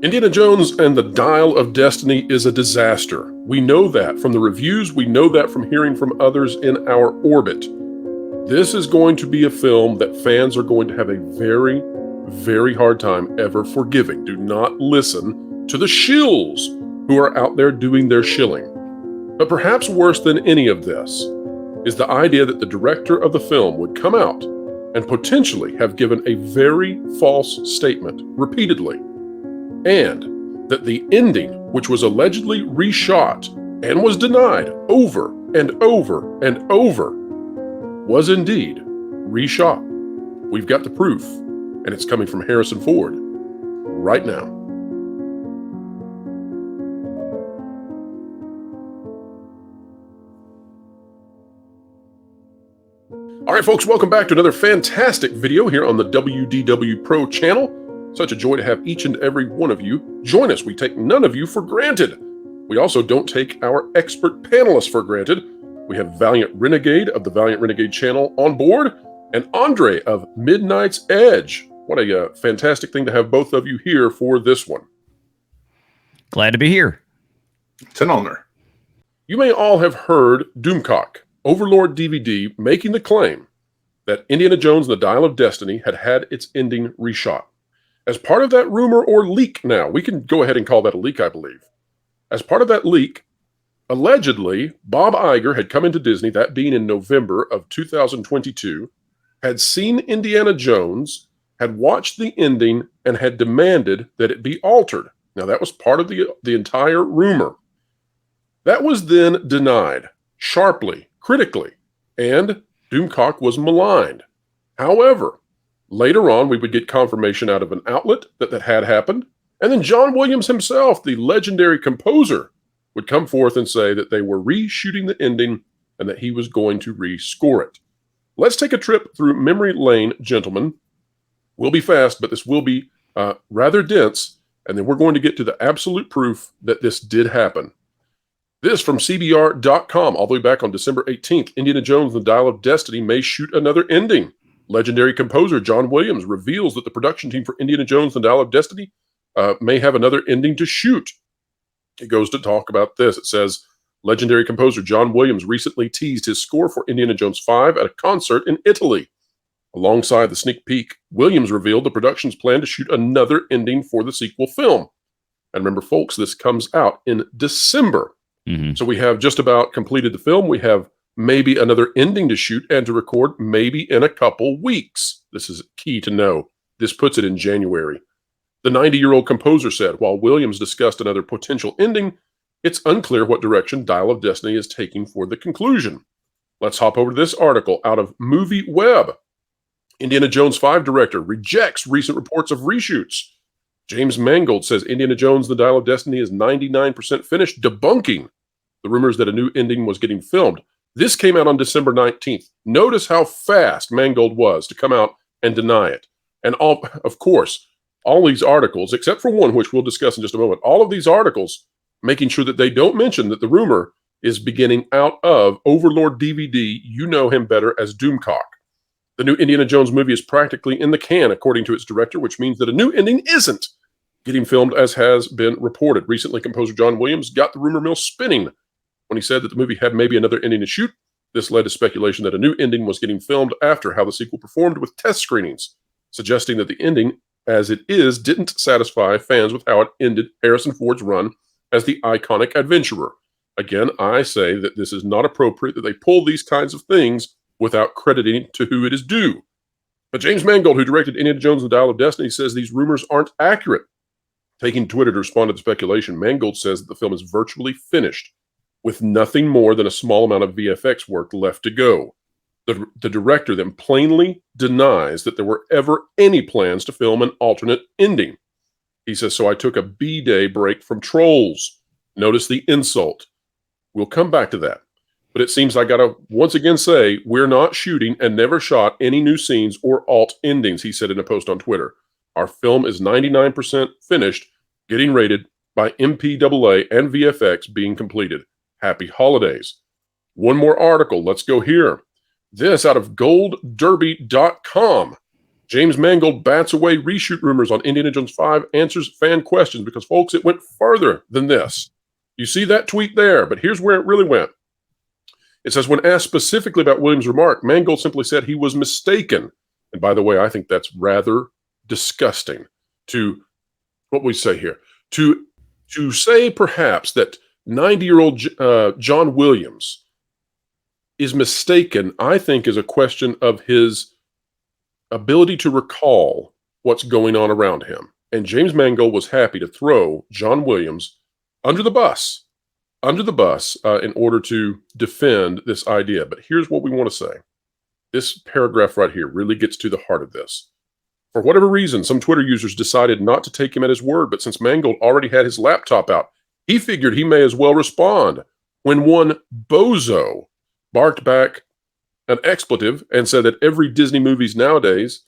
Indiana Jones and the Dial of Destiny is a disaster. We know that from the reviews, we know that from hearing from others in our orbit. This is going to be a film that fans are going to have a very, very hard time ever forgiving. Do not listen to the shills who are out there doing their shilling. But perhaps worse than any of this is the idea that the director of the film would come out and potentially have given a very false statement repeatedly, and that the ending, which was allegedly reshot and was denied over and over and over, was indeed reshot. We've got the proof, and it's coming from Harrison Ford right now. All right, folks, welcome back to another fantastic video here on the WDW Pro channel. Such a joy to have each and every one of you join us. We take none of you for granted. We also don't take our expert panelists for granted. We have Valiant Renegade of the Valiant Renegade channel on board, and Andre of Midnight's Edge. What a fantastic thing to have both of you here for this one. Glad to be here. It's an honor. You may all have heard Doomcock, Overlord DVD, making the claim that Indiana Jones and the Dial of Destiny had its ending reshot. As part of that rumor or leak now, we can go ahead and call that a leak, I believe. As part of that leak, allegedly, Bob Iger had come into Disney, that being in November of 2022, had seen Indiana Jones, had watched the ending, and had demanded that it be altered. Now, that was part of the entire rumor. That was then denied, sharply, critically, and Doomcock was maligned. However, later on, we would get confirmation out of an outlet that had happened, and then John Williams himself, the legendary composer, would come forth and say that they were reshooting the ending and that he was going to rescore it. Let's take a trip through memory lane, gentlemen. We'll be fast, but this will be rather dense, and then we're going to get to the absolute proof that this did happen. This from CBR.com, all the way back on December 18th. Indiana Jones and the Dial of Destiny may shoot another ending. Legendary composer John Williams reveals that the production team for Indiana Jones and the Dial of Destiny may have another ending to shoot. It goes to talk about this. It says, legendary composer John Williams recently teased his score for Indiana Jones 5 at a concert in Italy. Alongside the sneak peek, Williams revealed the production's plan to shoot another ending for the sequel film. And remember, folks, this comes out in December. Mm-hmm. So we have just about completed the film. We have maybe another ending to shoot and to record maybe in a couple weeks. This is key to know. This puts it in January. The 90-year-old composer said, while Williams discussed another potential ending, it's unclear what direction Dial of Destiny is taking for the conclusion. Let's hop over to this article out of MovieWeb. Indiana Jones 5 director rejects recent reports of reshoots. James Mangold says Indiana Jones The Dial of Destiny is 99% finished, debunking the rumors that a new ending was getting filmed. This came out on December 19th. Notice how fast Mangold was to come out and deny it. And of course, all these articles, except for one, which we'll discuss in just a moment, all of these articles making sure that they don't mention that the rumor is beginning out of Overlord DVD. You know him better as Doomcock. The new Indiana Jones movie is practically in the can, according to its director, which means that a new ending isn't getting filmed as has been reported. Recently, composer John Williams got the rumor mill spinning when he said that the movie had maybe another ending to shoot. This led to speculation that a new ending was getting filmed after how the sequel performed with test screenings, suggesting that the ending, as it is, didn't satisfy fans with how it ended Harrison Ford's run as the iconic adventurer. Again, I say that this is not appropriate that they pull these kinds of things without crediting to who it is due. But James Mangold, who directed Indiana Jones and the Dial of Destiny, says these rumors aren't accurate. Taking Twitter to respond to the speculation, Mangold says that the film is virtually finished, with nothing more than a small amount of VFX work left to go. The director then plainly denies that there were ever any plans to film an alternate ending. He says, so I took a B-day break from Trolls. Notice the insult. We'll come back to that. But it seems I got to once again say, we're not shooting and never shot any new scenes or alt endings, he said in a post on Twitter. Our film is 99% finished, getting rated by MPAA and VFX being completed. Happy holidays. One more article. Let's go here. This out of goldderby.com. James Mangold bats away reshoot rumors on Indiana Jones 5, answers fan questions because, folks, it went further than this. You see that tweet there, but here's where it really went. It says, when asked specifically about Williams' remark, Mangold simply said he was mistaken. And by the way, I think that's rather disgusting to, what we say here, to say perhaps that 90-year-old John Williams is mistaken, I think is a question of his ability to recall what's going on around him. And James Mangold was happy to throw John Williams under the bus in order to defend this idea. But here's what we want to say. This paragraph right here really gets to the heart of this. For whatever reason, some Twitter users decided not to take him at his word, but since Mangold already had his laptop out, he figured he may as well respond when one bozo barked back an expletive and said that every Disney movies nowadays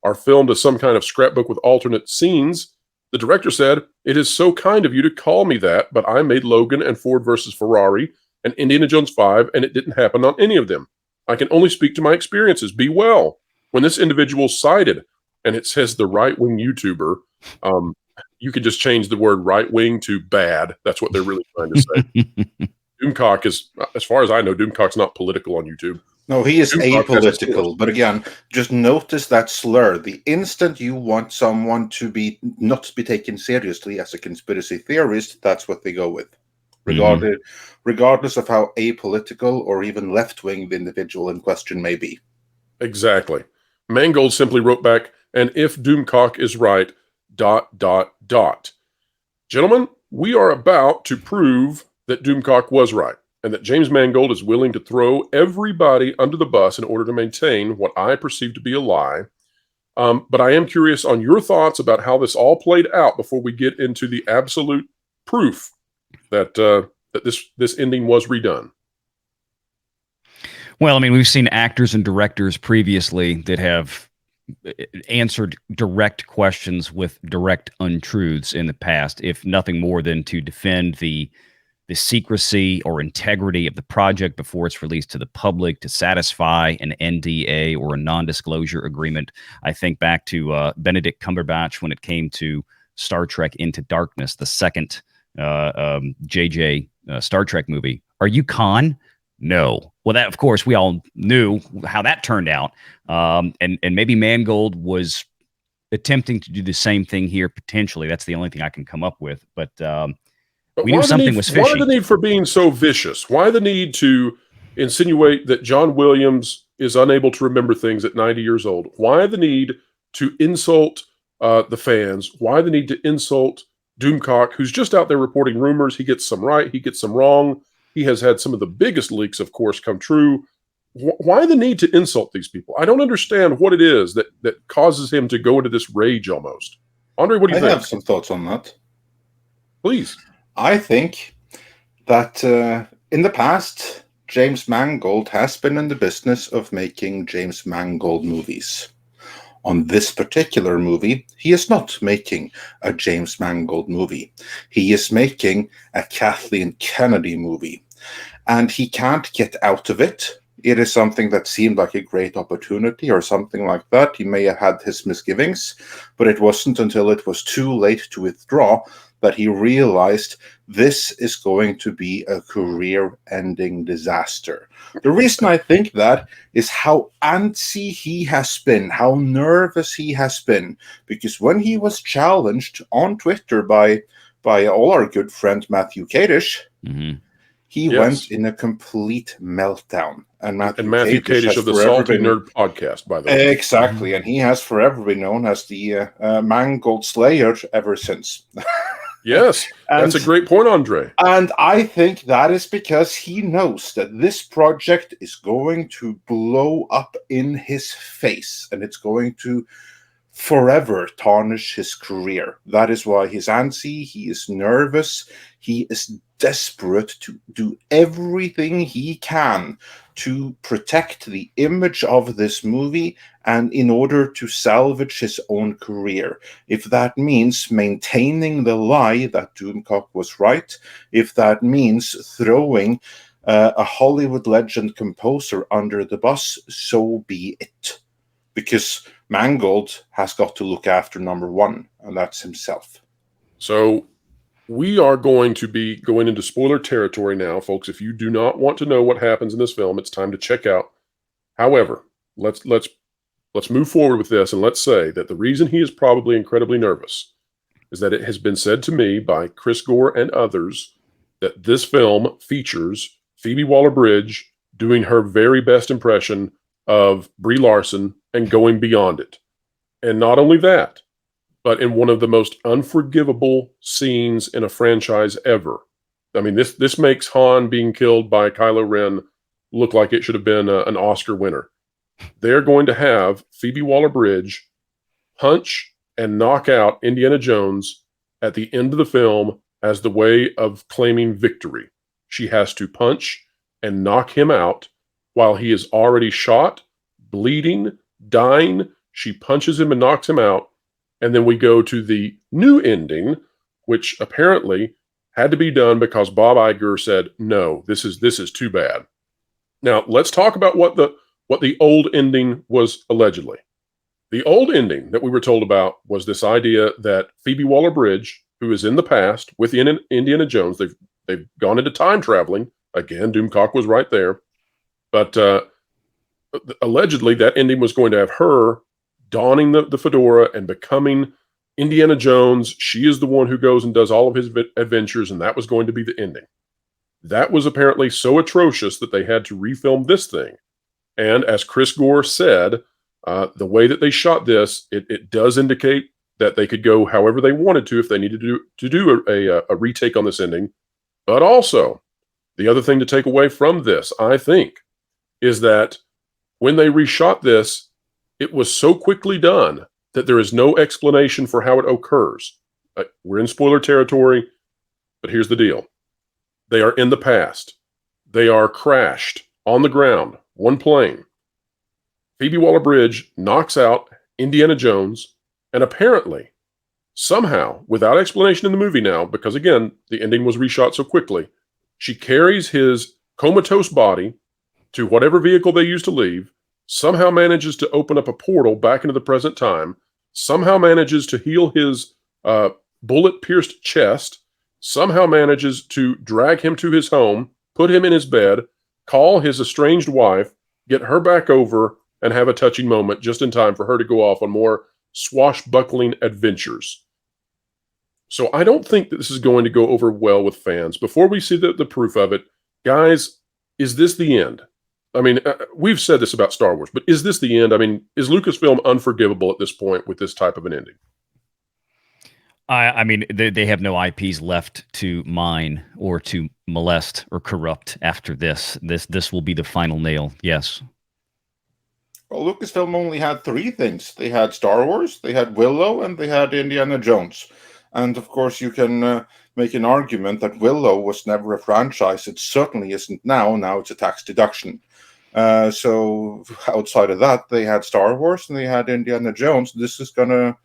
are filmed as some kind of scrapbook with alternate scenes. The director said, "It is so kind of you to call me that, but I made Logan and Ford versus Ferrari and Indiana Jones 5, and it didn't happen on any of them. I can only speak to my experiences. Be well." When this individual cited, and it says the right-wing YouTuber, you could just change the word right-wing to bad. That's what they're really trying to say. Doomcock is, as far as I know, Doomcock's not political on YouTube. No, he is Doomcock apolitical. But again, just notice that slur. The instant you want someone to not be taken seriously as a conspiracy theorist, that's what they go with, regardless of how apolitical or even left-wing the individual in question may be. Exactly. Mangold simply wrote back, "And if Doomcock is right, ... Gentlemen, we are about to prove that Doomcock was right, and that James Mangold is willing to throw everybody under the bus in order to maintain what I perceive to be a lie. But I am curious on your thoughts about how this all played out before we get into the absolute proof that this ending was redone." Well, I mean, we've seen actors and directors previously that have answered direct questions with direct untruths in the past, if nothing more than to defend the secrecy or integrity of the project before it's released to the public, to satisfy an NDA or a non-disclosure agreement. I think back to Benedict Cumberbatch when it came to Star Trek Into Darkness, the second JJ Star Trek movie. Are you Khan? No. Well, that, of course, we all knew how that turned out. And maybe Mangold was attempting to do the same thing here, potentially. That's the only thing I can come up with. But we knew something was fishy. Why the need for being so vicious? Why the need to insinuate that John Williams is unable to remember things at 90 years old? Why the need to insult the fans? Why the need to insult Doomcock, who's just out there reporting rumors? He gets some right, he gets some wrong. He has had some of the biggest leaks, of course, come true. Why the need to insult these people? I don't understand what it is that causes him to go into this rage almost. Andre, what do you think? I have some thoughts on that. Please. I think that in the past, James Mangold has been in the business of making James Mangold movies. On this particular movie, he is not making a James Mangold movie. He is making a Kathleen Kennedy movie. And he can't get out of it. It is something that seemed like a great opportunity or something like that. He may have had his misgivings, but it wasn't until it was too late to withdraw that he realized this is going to be a career-ending disaster. The reason I think that is how antsy he has been, how nervous he has been, because when he was challenged on Twitter by all our good friend Matthew Kadish, he went in a complete meltdown. And Matthew Kadish of the Salty Nerd podcast, by the way. Exactly, and he has forever been known as the Mangold Slayer ever since. Yes, that's a great point, Andre. And I think that is because he knows that this project is going to blow up in his face, and it's going to forever tarnish his career. That is why he's antsy, he is nervous, he is desperate to do everything he can to protect the image of this movie and in order to salvage his own career. If that means maintaining the lie that Doomcock was right, if that means throwing a Hollywood legend composer under the bus, so be it. Because Mangold has got to look after number one, and that's himself. So we are going to be going into spoiler territory now, folks. If you do not want to know what happens in this film, it's time to check out. However, let's move forward with this, and let's say that the reason he is probably incredibly nervous is that it has been said to me by Chris Gore and others that this film features Phoebe Waller-Bridge doing her very best impression of Brie Larson and going beyond it. And not only that, but in one of the most unforgivable scenes in a franchise ever. I mean, this makes Han being killed by Kylo Ren look like it should have been an Oscar winner. They're going to have Phoebe Waller-Bridge punch and knock out Indiana Jones at the end of the film as the way of claiming victory. She has to punch and knock him out while he is already shot, bleeding, dying. She punches him and knocks him out. And then we go to the new ending, which apparently had to be done because Bob Iger said, no, this is too bad. Now, let's talk about what the old ending was allegedly. The old ending that we were told about was this idea that Phoebe Waller-Bridge, who is in the past with Indiana Jones, they've gone into time traveling. Again, Doomcock was right there. But allegedly, that ending was going to have her donning the fedora and becoming Indiana Jones. She is the one who goes and does all of his adventures, and that was going to be the ending. That was apparently so atrocious that they had to refilm this thing. And as Chris Gore said, the way that they shot this, it does indicate that they could go however they wanted to if they needed to do a retake on this ending. But also, the other thing to take away from this, I think, is that when they reshot this, it was so quickly done that there is no explanation for how it occurs. We're in spoiler territory, but here's the deal. They are in the past. They are crashed on the ground, one plane. Phoebe Waller-Bridge knocks out Indiana Jones, and apparently, somehow, without explanation in the movie now, because again, the ending was reshot so quickly, she carries his comatose body to whatever vehicle they used to leave, somehow manages to open up a portal back into the present time, somehow manages to heal his bullet-pierced chest, somehow manages to drag him to his home, put him in his bed, call his estranged wife, get her back over, and have a touching moment just in time for her to go off on more swashbuckling adventures. So I don't think that this is going to go over well with fans. Before we see the proof of it, guys, is this the end? I mean, we've said this about Star Wars, but is this the end? I mean, is Lucasfilm unforgivable at this point with this type of an ending? I mean, they have no IPs left to mine or to molest or corrupt after this. This will be the final nail. Yes. Well, Lucasfilm only had three things. They had Star Wars, they had Willow, and they had Indiana Jones. And of course, you can make an argument that Willow was never a franchise. It certainly isn't now. Now it's a tax deduction. So outside of that, they had Star Wars and they had Indiana Jones. This is going to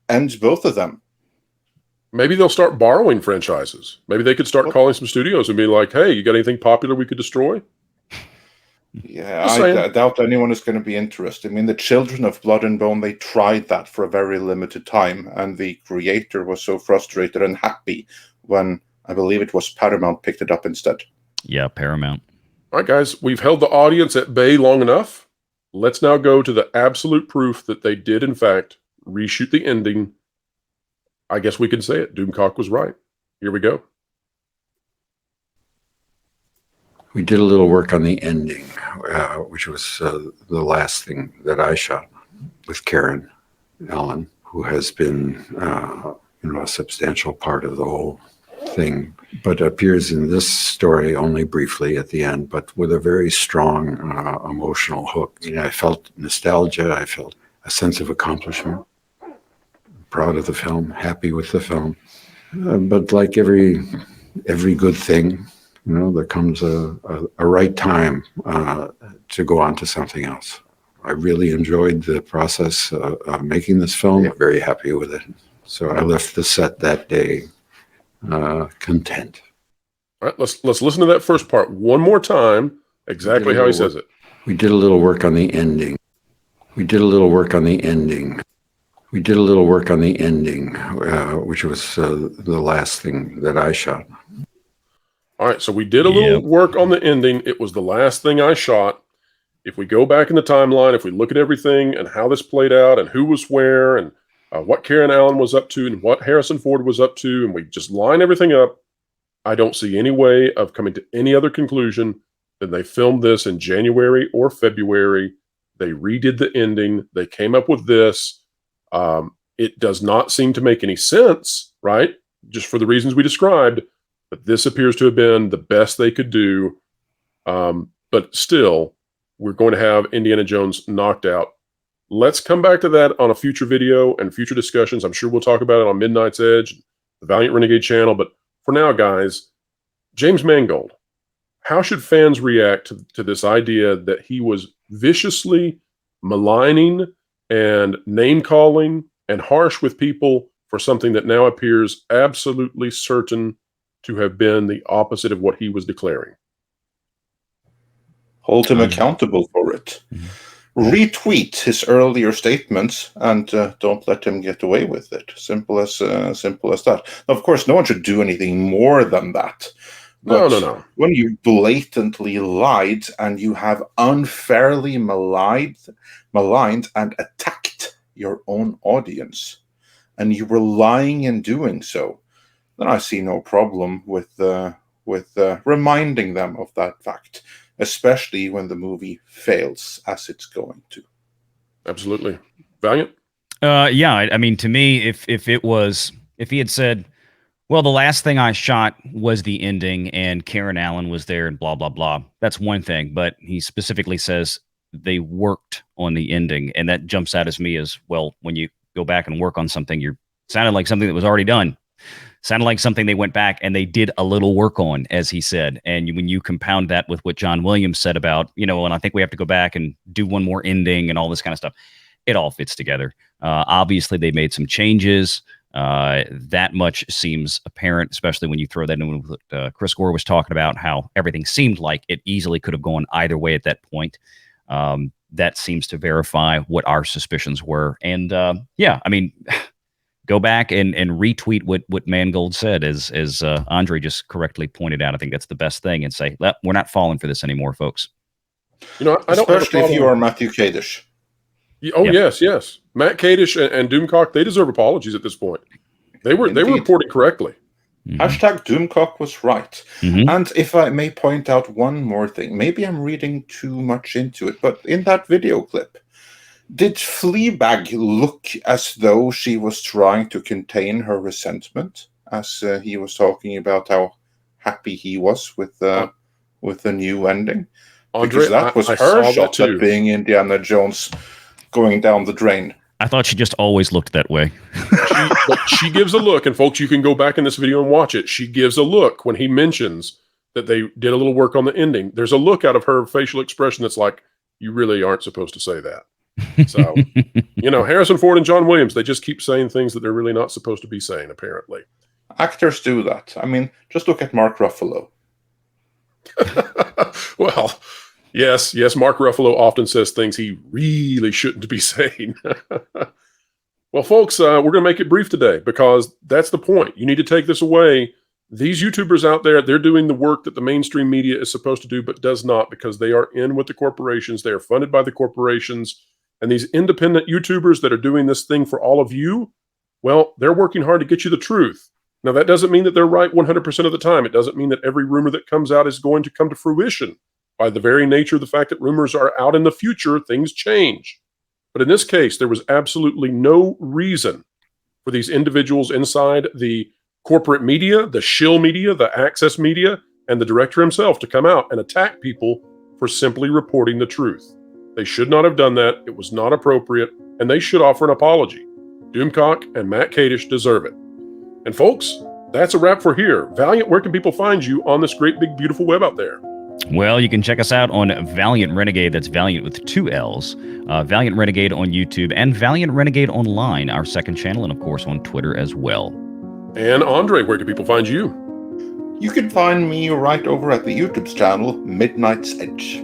end both of them. Maybe they'll start borrowing franchises. Maybe they could start calling some studios and be like, hey, you got anything popular we could destroy? Yeah, I doubt anyone is going to be interested. I mean, the Children of Blood and Bone, they tried that for a very limited time, and the creator was so frustrated and happy when, I believe it was Paramount, picked it up instead. Yeah, Paramount. All right, guys, we've held the audience at bay long enough. Let's now go to the absolute proof that they did, in fact, reshoot the ending. I guess we can say it. Doomcock was right. Here we go. We did a little work on the ending, which was the last thing that I shot with Karen Allen, who has been a substantial part of the whole thing, but appears in this story only briefly at the end, but with a very strong emotional hook. You know, I felt nostalgia. I felt a sense of accomplishment. Proud of the film, happy with the film. But like every good thing, you know, there comes a right time to go on to something else. I really enjoyed the process of making this film. Yeah. Very happy with it. So I left the set that day content. All right, let's listen to that first part one more time, exactly how he says it. We did a little work on the ending. We did a little work on the ending. Which was the last thing that I shot. All right, so we did a little work on the ending. It was the last thing I shot. If we go back in the timeline, if we look at everything and how this played out and who was where and what Karen Allen was up to and what Harrison Ford was up to, and we just line everything up, I don't see any way of coming to any other conclusion than they filmed this in January or February. They redid the ending. They came up with this. It does not seem to make any sense, right? Just for the reasons we described. But this appears to have been the best they could do. But still, we're going to have Indiana Jones knocked out. Let's come back to that on a future video and future discussions. I'm sure we'll talk about it on Midnight's Edge, the Valiant Renegade channel. But for now, guys, James Mangold, how should fans react to this idea that he was viciously maligning and name-calling and harsh with people for something that now appears absolutely certain to have been the opposite of what he was declaring? Hold him accountable for it. Retweet his earlier statements and don't let him get away with it. Simple as that. Now, of course, no one should do anything more than that. But no. When you blatantly lied and you have unfairly maligned and attacked your own audience, and you were lying in doing so, then I see no problem with reminding them of that fact, especially when the movie fails as it's going to. Absolutely. Valiant? Yeah, I mean, to me, if he had said, well, the last thing I shot was the ending and Karen Allen was there and blah, blah, blah, that's one thing. But he specifically says they worked on the ending. And that jumps out as me as, well, when you go back and work on something, sounded like something that was already done. Sounded like something they went back and they did a little work on, as he said. And when you compound that with what John Williams said about, and I think we have to go back and do one more ending and all this kind of stuff, it all fits together. Obviously, they made some changes. That much seems apparent, especially when you throw that in with what Chris Gore was talking about, how everything seemed like it easily could have gone either way at that point. That seems to verify what our suspicions were. And yeah, I mean, go back and retweet what Mangold said, as Andre just correctly pointed out. I think that's the best thing, and say, we're not falling for this anymore, folks. I don't especially if you are Matthew Kadish. Oh, yeah. Yes. Matt Kadish and Doomcock, they deserve apologies at this point. They were reporting correctly. Mm-hmm. Hashtag Doomcock was right. Mm-hmm. And if I may point out one more thing, maybe I'm reading too much into it, but in that video clip, did Fleabag look as though she was trying to contain her resentment, as he was talking about how happy he was with the new ending? Andre, because that was her shot at being Indiana Jones going down the drain. I thought she just always looked that way. She gives a look, and folks, you can go back in this video and watch it. She gives a look when he mentions that they did a little work on the ending. There's a look out of her facial expression that's like, you really aren't supposed to say that. So, Harrison Ford and John Williams, they just keep saying things that they're really not supposed to be saying, apparently. Actors do that. I mean, just look at Mark Ruffalo. Well, yes, Mark Ruffalo often says things he really shouldn't be saying. Well, folks, we're going to make it brief today because that's the point. You need to take this away. These YouTubers out there, they're doing the work that the mainstream media is supposed to do, but does not, because they are in with the corporations. They are funded by the corporations. And these independent YouTubers that are doing this thing for all of you, well, they're working hard to get you the truth. Now, that doesn't mean that they're right 100% of the time. It doesn't mean that every rumor that comes out is going to come to fruition. By the very nature of the fact that rumors are out in the future, things change. But in this case, there was absolutely no reason for these individuals inside the corporate media, the shill media, the access media, and the director himself to come out and attack people for simply reporting the truth. They should not have done that. It was not appropriate, and they should offer an apology. Doomcock and Matt Kadish deserve it. And folks, that's a wrap for here. Valiant, where can people find you on this great, big, beautiful web out there? Well, you can check us out on Valiant Renegade. That's Valiant with 2 L's. Valiant Renegade on YouTube and Valiant Renegade Online, our second channel, and of course on Twitter as well. And Andre, where can people find you? You can find me right over at the YouTube channel, Midnight's Edge.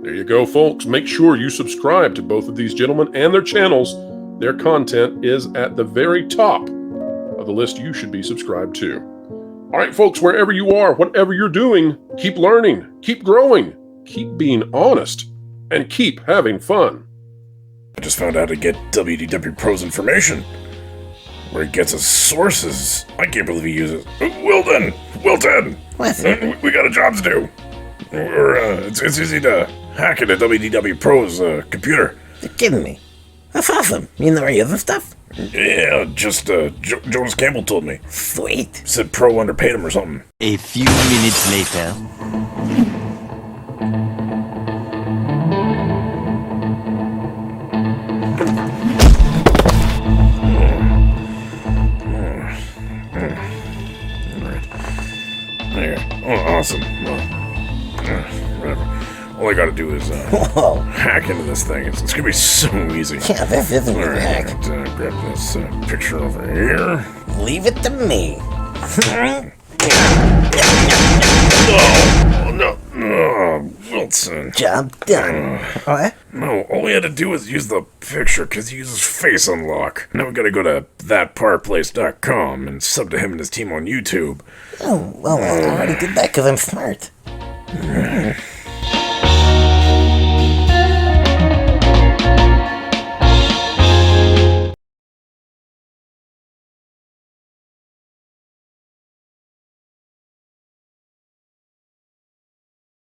There you go, folks. Make sure you subscribe to both of these gentlemen and their channels. Their content is at the very top of the list you should be subscribed to. All right, folks, wherever you are, whatever you're doing, keep learning, keep growing, keep being honest, and keep having fun. I just found out to get WDW Pro's information, where he gets his sources. I can't believe he uses. Wilton! What? We got a job to do. It's easy to hack into WDW Pro's computer. You're kidding me. That's awesome. You know any other stuff? Yeah, just Jonas Campbell told me. Sweet. Said Pro underpaid him or something. A few minutes later. There. Oh, awesome. Whatever. All I gotta do is Whoa. hack into this thing. It's gonna be so easy. Yeah, this isn't All a right, hack. grab this picture over here. Leave it to me. Oh, no. Oh, Wilson. Job done. What? No, all we had to do was use the picture because he uses face unlock. Now we gotta go to thatparkplace.com and sub to him and his team on YouTube. Oh, well, I already did that because I'm smart.